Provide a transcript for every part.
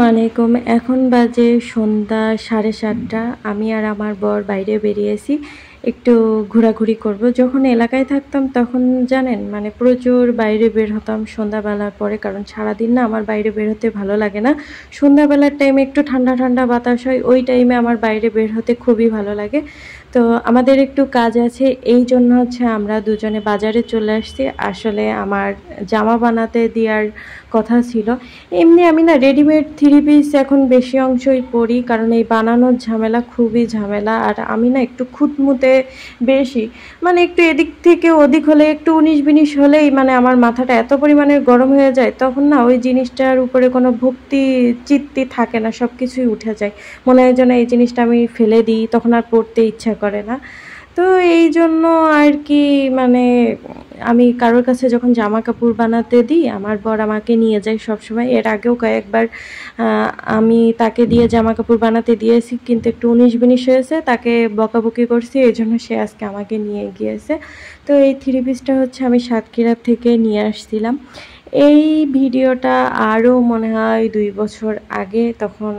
আলাইকুম। এখন বাজে সন্ধ্যা 7:30। আমি আর আমার বর বাইরে বেরিয়েছি, একটু ঘোরাঘুরি করব। যখন এলাকায় থাকতাম তখন জানেন মানে প্রচুর বাইরে বের হতাম সন্ধ্যাবেলার পরে, কারণ সারাদিন না আমার বাইরে বের হতে ভালো লাগে না। সন্ধ্যাবেলার টাইমে একটু ঠান্ডা ঠান্ডা বাতাস হয়, ওই টাইমে আমার বাইরে বের হতে খুবই ভালো লাগে। তো আমাদের একটু কাজ আছে, এই জন্য হচ্ছে আমরা দুজনে বাজারে চলে আসছি। আসলে আমার জামা বানাতে দেওয়ার কথা ছিল। এমনি আমি না রেডিমেড 3 পিস এখন বেশি অংশই পরি, কারণ এই বানানোর ঝামেলা খুবই ঝামেলা। আর আমি না একটু খুঁতমুতে বেশি, মানে একটু এদিক থেকে ওদিক হলে, একটু 19-20 হলেই মানে আমার মাথাটা এত পরিমাণে গরম হয়ে যায়, তখন না ওই জিনিসটার উপরে কোনো ভক্তি চিত্তি থাকে না, সব কিছুই উঠে যায়। মনে হয় যেন এই জিনিসটা আমি ফেলে দিই, তখন আর পড়তে ইচ্ছা করে না। তো এই জন্য আর কি, মানে আমি কারোর কাছে যখন জামা কাপড় বানাতে দিই, আমার বর আমাকে নিয়ে যায় সবসময়। এর আগেও কয়েকবার আমি তাকে দিয়ে জামা কাপড় বানাতে দিয়েছি, কিন্তু একটু 19-20 হয়েছে, তাকে বকাবকি করছি, এই জন্য সে আজকে আমাকে নিয়ে গিয়েছে। তো এই 3 পিসটা হচ্ছে আমি সাতক্ষীরা থেকে নিয়ে আসছিলাম। এই ভিডিওটা আরও মনে হয় 2 বছর আগে, তখন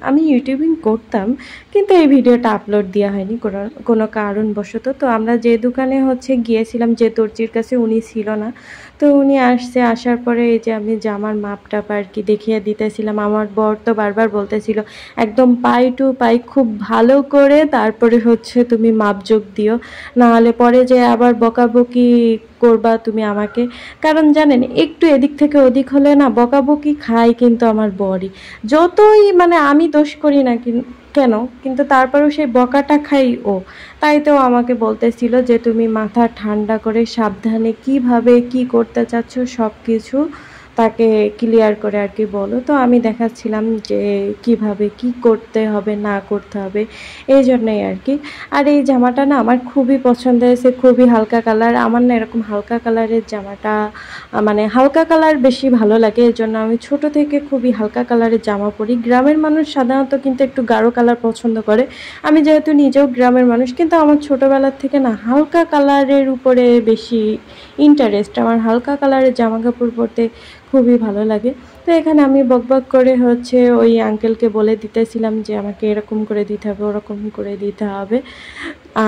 আমি ইউটিউবিং করতাম, কিন্তু এই ভিডিওটা আপলোড দেওয়া হয়নি কোনো কারণবশত। তো আমরা যে দোকানে হচ্ছে গিয়েছিলাম, যে দর্জির কাছে, উনি ছিল না। তো উনি আসার পরে এই যে আমি জামার মাপটা আর কি দেখিয়ে দিতেছিলাম। আমার বর তো বারবার বলতেছিল একদম পাই টু পাই খুব ভালো করে তারপরে হচ্ছে তুমি মাপজোক দিও, নাহলে পরে যে আবার বকাবকি করবা তুমি আমাকে। কারণ জানেন একটু এদিক থেকে ওদিক হলে না বকাবকি খাই কিন্তু আমার বরই। যতই মানে আমি দোষ করি না কেন, কিন্তু তারপরেও সেই বকাটা খাই ও। তাই তো আমাকে বলতেছিল যে তুমি মাথা ঠান্ডা করে সাবধানে কিভাবে কি করতে চাচ্ছ সব কিছু তাকে ক্লিয়ার করে আর কি বলো। তো আমি দেখাচ্ছিলাম যে কিভাবে কি করতে হবে না করতে হবে, এই জন্যই আর কি। আর এই জামাটা না আমার খুবই পছন্দ হয়েছে, খুবই হালকা কালার। আমার না এরকম হালকা কালারের জামাটা মানে হালকা কালার বেশি ভালো লাগে, এর জন্য আমি ছোট থেকে খুবই হালকা কালারের জামা পরি। গ্রামের মানুষ সাধারণত কিন্তু একটু গাঢ় কালার পছন্দ করে, আমি যেহেতু নিজেও গ্রামের মানুষ, কিন্তু আমার ছোটোবেলার থেকে না হালকা কালারের উপরে বেশি ইন্টারেস্ট। আমার হালকা কালারের জামা কাপড় পরতে খুবই ভালো লাগে। তো এখানে আমি বকবক করে হচ্ছে ওই আঙ্কেলকে বলে দিতেছিলাম যে আমাকে এরকম করে দিতে হবে, ওরকম করে দিতে হবে।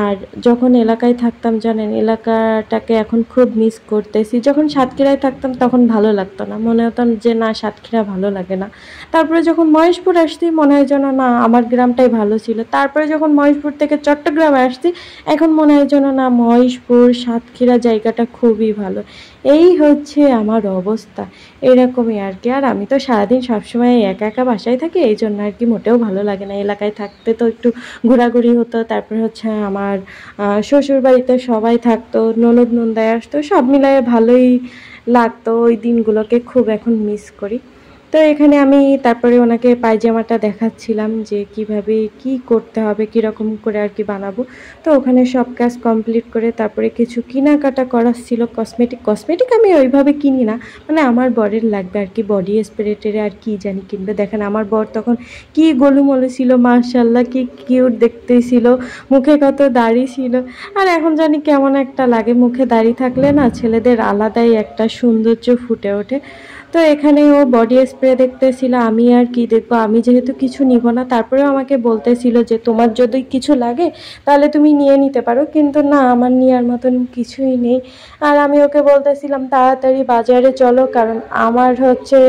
আর যখন এলাকায় থাকতাম জানেন, এলাকাটাকে এখন খুব মিস করতেছি। যখন সাতক্ষীরায় থাকতাম তখন ভালো লাগতো না, মনে হতো যে না সাতক্ষীরা ভালো লাগে না। তারপরে যখন মহেশপুর আসছি মনে হয় যেন না আমার গ্রামটাই ভালো ছিল। তারপরে যখন মহেশপুর থেকে চট্টগ্রামে আসছি, এখন মনে হয় যেন না মহেশপুর সাতক্ষীরা জায়গাটা খুবই ভালো। এই হচ্ছে আমার অবস্থা, এরকমই আর কি। আর আমি তো সারাদিন সবসময় একা একা বাসায় থাকি, এই জন্য আর কি মোটেও ভালো লাগে না। এলাকায় থাকতে তো একটু ঘোরাঘুরি হতো, তারপরে হচ্ছে আমার শ্বশুর বাড়িতে সবাই থাকতো, ননদ নন্দায় আসতো, সব মিলায়ে ভালোই লাগতো। ওই দিনগুলোকে খুব এখন মিস করি। তো এখানে আমি তারপরে ওনাকে পায়জামাটা দেখাচ্ছিলাম যে কিভাবে কি করতে হবে, কীরকম করে আর কি বানাবো। তো ওখানে সব কাজ কমপ্লিট করে তারপরে কিছু কেনাকাটা করার ছিল। কসমেটিক আমি ওইভাবে কিনি না, মানে আমার বরের লাগবে আর কি, বডি স্প্রে টেরে আর কি জানি কিনবে। দেখেন আমার বর তখন কি গোলুমলু ছিল, মাশাআল্লাহ কি কিউট দেখতেছিল, মুখে কত দাড়ি ছিল। আর এখন জানি কেমন একটা লাগে, মুখে দাড়ি থাকলে না ছেলেদের আলাদাই একটা সৌন্দর্য ফুটে ওঠে। তো এখানে ও বডি স্প্রে দেখতেছিল, আমি আর কি দেখবো, আমি যেহেতু কিছু নিব না। তারপরেও আমাকে বলতেছিল যে তোমার যদি কিছু লাগে তাহলে তুমি নিয়ে নিতে পারো, কিন্তু না আমার নেওয়ার মতন কিছুই নেই। আর আমি ওকে বলতেছিলাম তাড়াতাড়ি বাজারে চলো, কারণ আমার হচ্ছে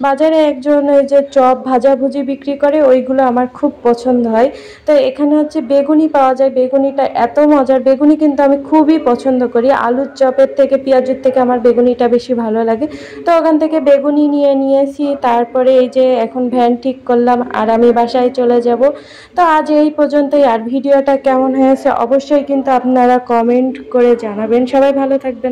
বাজারে একজন ওই যে চপ ভাজাভুজি বিক্রি করে, ওইগুলো আমার খুব পছন্দ হয়। তো এখানে হচ্ছে বেগুনি পাওয়া যায়, বেগুনিটা এত মজার, বেগুনি কিন্তু আমি খুবই পছন্দ করি। আলুর চপের থেকে পেঁয়াজের থেকে আমার বেগুনিটা বেশি ভালো লাগে। তো ওখান থেকে বেগুনি নিয়ে নিয়েছি। তারপরে এই যে এখন ভ্যান ঠিক করলাম আর আমি বাসায় চলে যাব। তো আজ এই পর্যন্তই। আর ভিডিওটা কেমন হয়েছে অবশ্যই কিন্তু আপনারা কমেন্ট করে জানাবেন। সবাই ভালো থাকবেন।